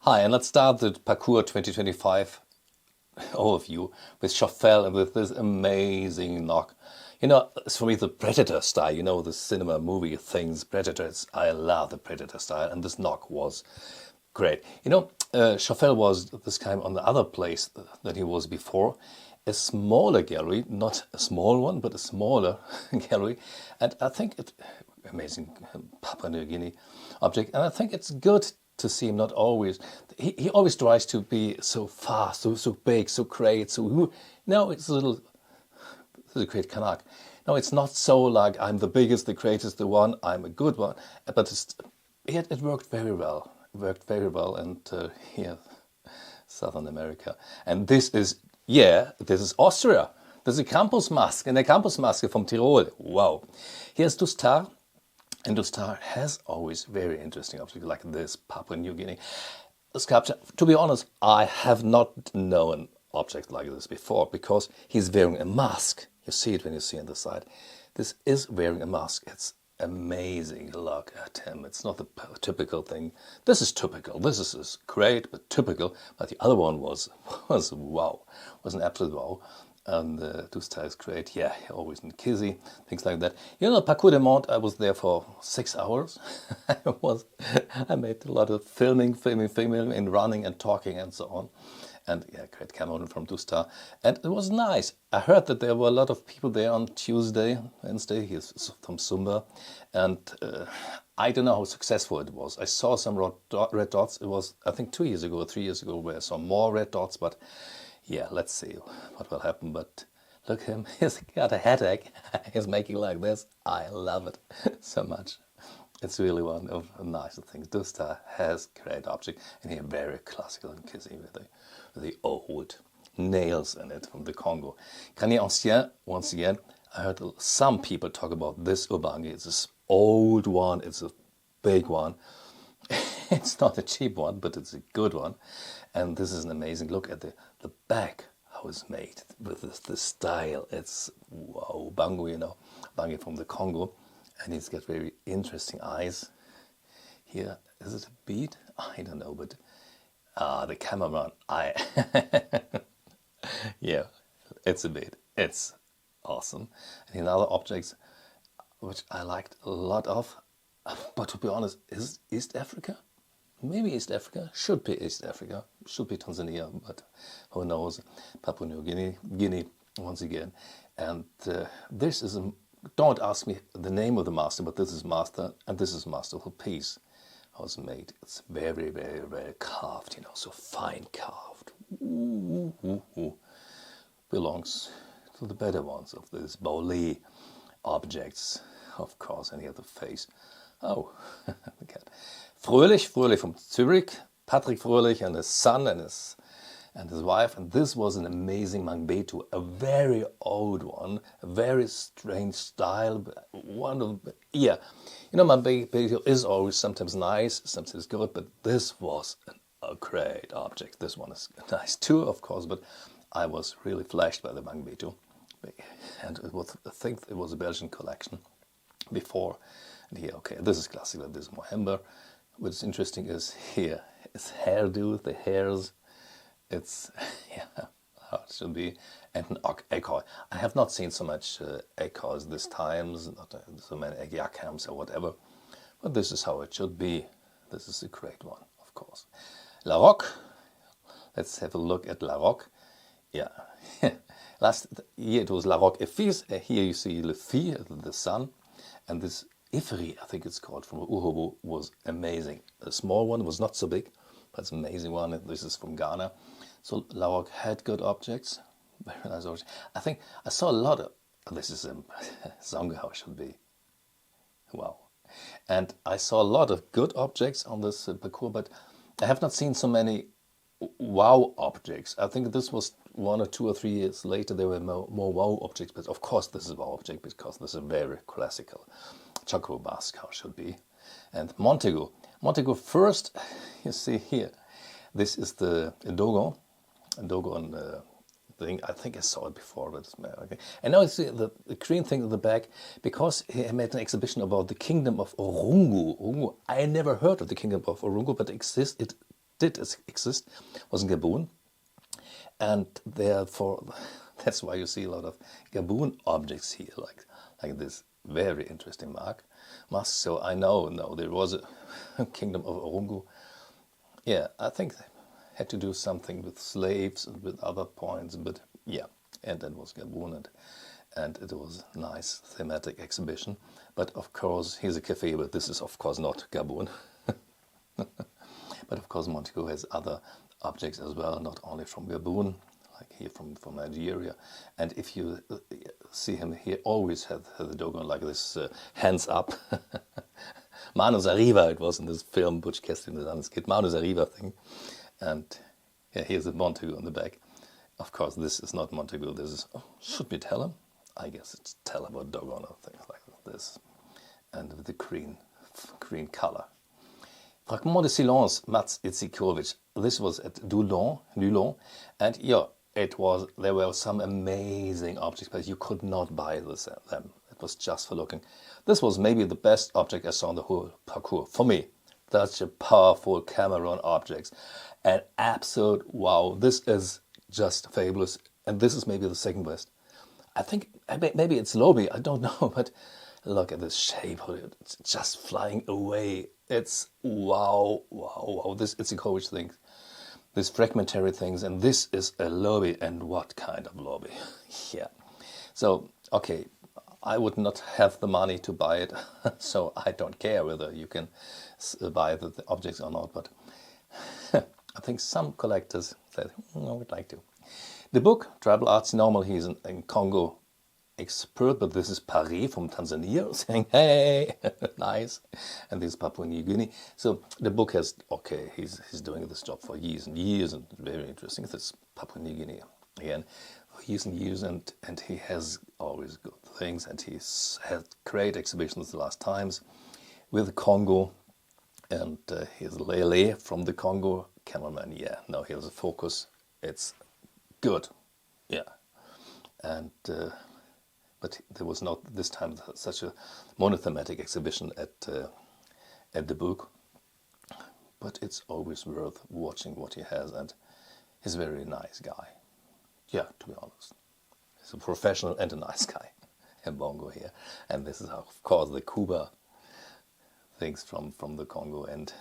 Hi, and let's start the Parcours 2025 overview with Schoffel and with this amazing knock. You know, it's for me the Predator style, you know, the cinema movie things, Predators. I love the Predator style, and this knock was great. You know, Schoffel was this time on the other place than he was before. A smaller gallery, not a small one, but a smaller gallery. And I think it, amazing Papua New Guinea object, and I think it's good to see him not always, he always tries to be so fast, so big, so great, so, no, it's a great Kanak. No, it's not so like I'm the biggest, the greatest, the one, I'm a good one, but it worked very well. It worked very well, and here, Southern America. And this is Austria. This is a campus mask, and a campus mask from Tyrol. Wow. Here's Doustar. And Doustar has always very interesting objects like this, Papua New Guinea sculpture. To be honest, I have not known objects like this before because he's wearing a mask. You see it when you see on the side. This is wearing a mask. It's amazing. Look at him. It's not the typical thing. This is typical. This is great, but typical. But the other one was wow. Was an absolute wow. And Doustar is great. Yeah, always in Kizzy, things like that. You know, Parcours de Mondes, I was there for 6 hours. I made a lot of filming, and running and talking and so on. And yeah, great camera from Doustar. And it was nice. I heard that there were a lot of people there on Tuesday, Wednesday. He's from Sumba. And I don't know how successful it was. I saw some red dots. It was, I think, 2 years ago or 3 years ago, where I saw more red dots. But yeah, let's see what will happen. But look at him, he's got a headache. He's making like this. I love it so much. It's really one of the nicest things. Doustar has great object, and here very classical and kissy with the old nails in it from the Congo. Granier Ancient, once again, I heard some people talk about this ubangi. It's this old one, it's a big one. It's not a cheap one, but it's a good one. And this is an amazing look at the back, how it's made with this style. It's wow, Bango, you know, Bango from the Congo. And he's got very interesting eyes. Here, is it a bead? I don't know, but the cameraman, yeah, it's a bead. It's awesome. And in other objects, which I liked a lot of, but to be honest, is East Africa? Maybe East Africa, should be East Africa, should be Tanzania, but who knows, Papua New Guinea once again. And this is, don't ask me the name of the master, but this is master, and this is masterful piece. How it's made, it's very, very, very carved, you know, so fine carved. Belongs to the better ones of these Vallois objects, of course, and here the face. Oh, the cat. Fröhlich from Zurich, Patrick Fröhlich and his son and his wife, and this was an amazing Mangbetu, a very old one, a very strange style, one of, yeah, you know, Mangbetu is always sometimes nice, sometimes good, but this was a great object. This one is nice too, of course, but I was really flashed by the Mangbetu, and it was, I think it was a Belgian collection before. And here, okay, this is classical, this is Mohember. What's interesting is here, it's hairdo, the hairs, it's, yeah, how it should be, and an echo. I have not seen so much echoes this time, not so many yakams or whatever, but this is how it should be. This is a great one, of course. Larroque, let's have a look at Larroque. Yeah, last year it was Larroque et Fils, here you see Le Fils, the son, and this Ifri, I think it's called, from Uhobo, was amazing. A small one, was not so big, but it's an amazing one. This is from Ghana. So Larroque had good objects, very nice objects. I think I saw a lot of, this is a Zonga, how it should be. Wow. And I saw a lot of good objects on this Parcours, but I have not seen so many wow objects. I think this was 1 or 2 or 3 years later, there were more wow objects, but of course this is a wow object because this is very classical. Choco mask, how it should be. And Montagu first, you see here, this is the Dogon thing. I think I saw it before, but it's okay. And now you see the green thing at the back, because he made an exhibition about the kingdom of Orungu. I never heard of the kingdom of Orungu, but it did exist was in Gabon, and therefore that's why you see a lot of Gabon objects here, like this very interesting mask. So I know there was a kingdom of Orungu. Yeah, I think they had to do something with slaves and with other points, but yeah, and that was Gabon, and it was a nice thematic exhibition. But of course, here's a cafe, but this is of course not Gabon. But of course, Monatgut has other objects as well, not only from Gabon, like here from Nigeria. And if you see him, he always had the Dogon like this, hands up. Manos arriba, it was in this film, Butch Cassidy and the Sundance Kid, Manos arriba thing. And yeah, here's a Monatgut on the back. Of course, this is not Monatgut, this is, should we tell him? I guess it's tell about Dogon or things like this. And with the green color. Fragment de Silence, Mats Itzikovitz. This was at Dulon, and yeah, there were some amazing objects, but you could not buy them. It was just for looking. This was maybe the best object I saw in the whole parcours. For me, such a powerful Cameron objects. An absolute wow. This is just fabulous. And this is maybe the second best. I think maybe it's Lobi, I don't know, but look at this shape. It's just flying away. It's wow. This Itzikovitz thing, these fragmentary things, and this is a lobby, and what kind of lobby? Yeah. So, okay, I would not have the money to buy it, so I don't care whether you can buy the objects or not, but I think some collectors said, I would like to. The book, Tribal Arts Normal, he's in Congo expert, but this is Paris from Tanzania saying, hey, nice. And this is Papua New Guinea. So the book has, okay, he's doing this job for years and years, and very interesting. This is Papua New Guinea again, for years and years, and he has always good things, and he's had great exhibitions the last times with Congo, and here's Lele from the Congo cameraman. Yeah, now here's a focus. It's good, yeah, and but there was not this time such a monothematic exhibition at the book. But it's always worth watching what he has, and he's a very nice guy. Yeah, to be honest, he's a professional and a nice guy. And Bongo here, and this is of course the Cuba things from the Congo, and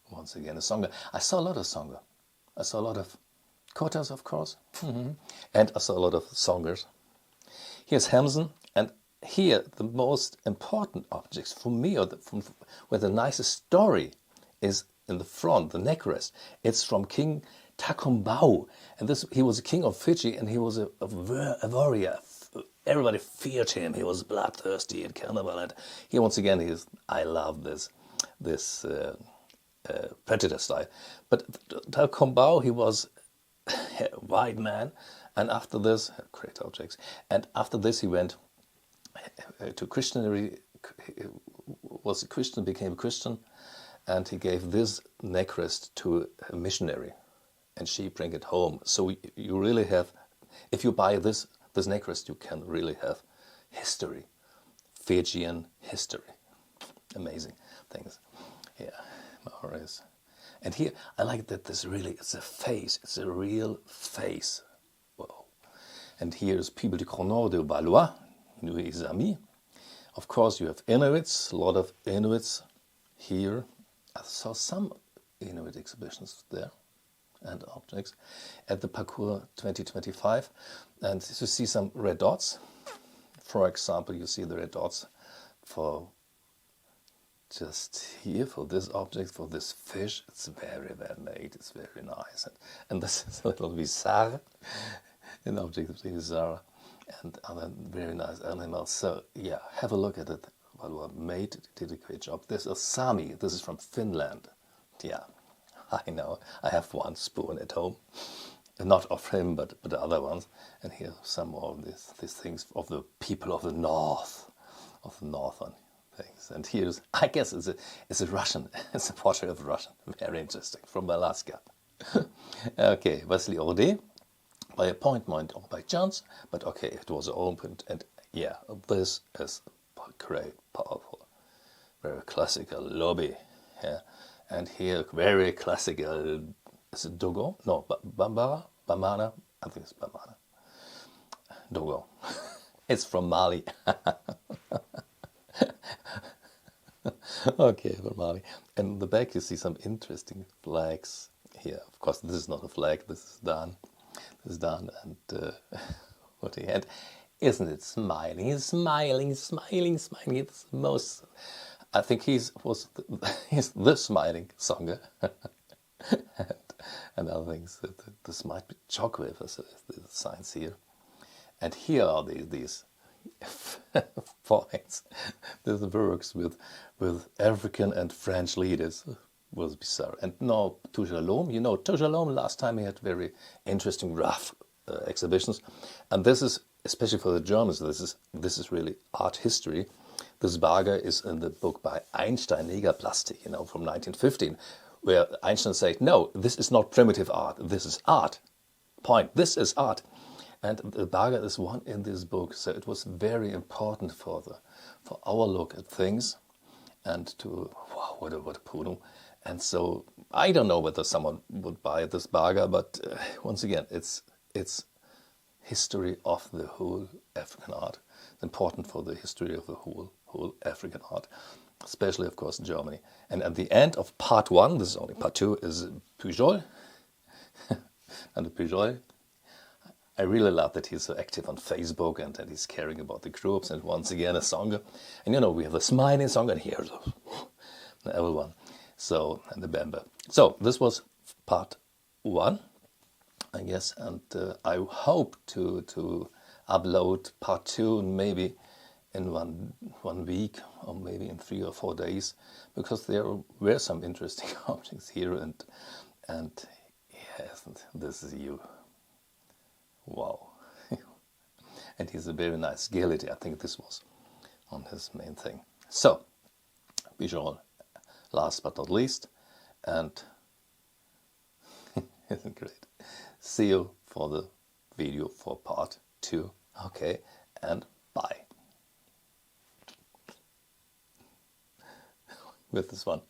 once again a Songa. I saw a lot of Songa. I saw a lot of Kotas, of course, and I saw a lot of Songers. Here's Hamson, and here the most important objects for me, where the nicest story is in the front, the neck rest. It's from King Takumbau, and he was a king of Fiji, and he was a warrior. Everybody feared him. He was bloodthirsty and carnival, and here once again I love this predator style. But Takumbau, he was a white man. And after this, great objects. And after this, he went to Christianity. Was a Christian, became a Christian, and he gave this necklace to a missionary, and she bring it home. So you really have, if you buy this necklace, you can really have history, Fijian history. Amazing things. Yeah, Maurice. And here I like that. It's a face. It's a real face. And here's people de Granier de Vallois, his amis. Of course, you have Inuits, a lot of Inuits here. I saw some Inuit exhibitions there and objects at the Parcours 2025. And you see some red dots. For example, you see the red dots for just here, for this object, for this fish. It's very well made, it's very nice. And this is a little bizarre. An object of Doustar and other very nice animals. So yeah, have a look at it. Vallois did a great job. This is Sami. This is from Finland. Yeah, I know. I have one spoon at home, not of him, but the other ones. And here some more of these things of the people of the north, of the northern things. And here's, I guess it's a Russian. It's a portrait of a Russian. Very interesting, from Alaska. Okay, Vasily Hourdé. By appointment or by chance, but okay, it was opened, and yeah, this is great, powerful, very classical lobby, yeah, and here very classical is it Dogon? No, Bambara? Bamana? I think it's Bamana. Dogon. It's from Mali. Okay, from Mali. And in the back you see some interesting flags here. Of course, this is not a flag, this is Dan. This is Dan and what he had. Isn't it smiling? He's smiling, smiling, smiling. It's the most... I think he's the smiling songer. and other things. This might be chocolate, the signs here. And here are these points. This works with African and French leaders. Was bizarre. And now Touchaleaume, you know, Touchaleaume last time he had very interesting rough exhibitions, and this is especially for the Germans. This is really art history. This Barger is in the book by Einstein, Negerplastik, you know, from 1915, where Einstein said, "No, this is not primitive art. This is art. Point. This is art." And the Barger is one in this book, so it was very important for our look at things, and to wow, what a poodle. And so I don't know whether someone would buy this Barger, but once again, it's history of the whole African art. It's important for the history of the whole African art, especially, of course, Germany. And at the end of part 1, this is only part 2, is Pujol. And the Pujol, I really love that he's so active on Facebook and that he's caring about the groups. And once again, a song. And you know, we have the smiling song, and here's everyone. So, and the Bamba. So, this was part 1, I guess, and I hope to upload part 2 maybe in one week, or maybe in 3 or 4 days, because there were some interesting objects here, and yes, this is you. Wow. And he's a very nice Gaelic. I think this was on his main thing. So, Pujol, last but not least, and isn't great. See you for the video for part 2. Okay, and bye. With this one.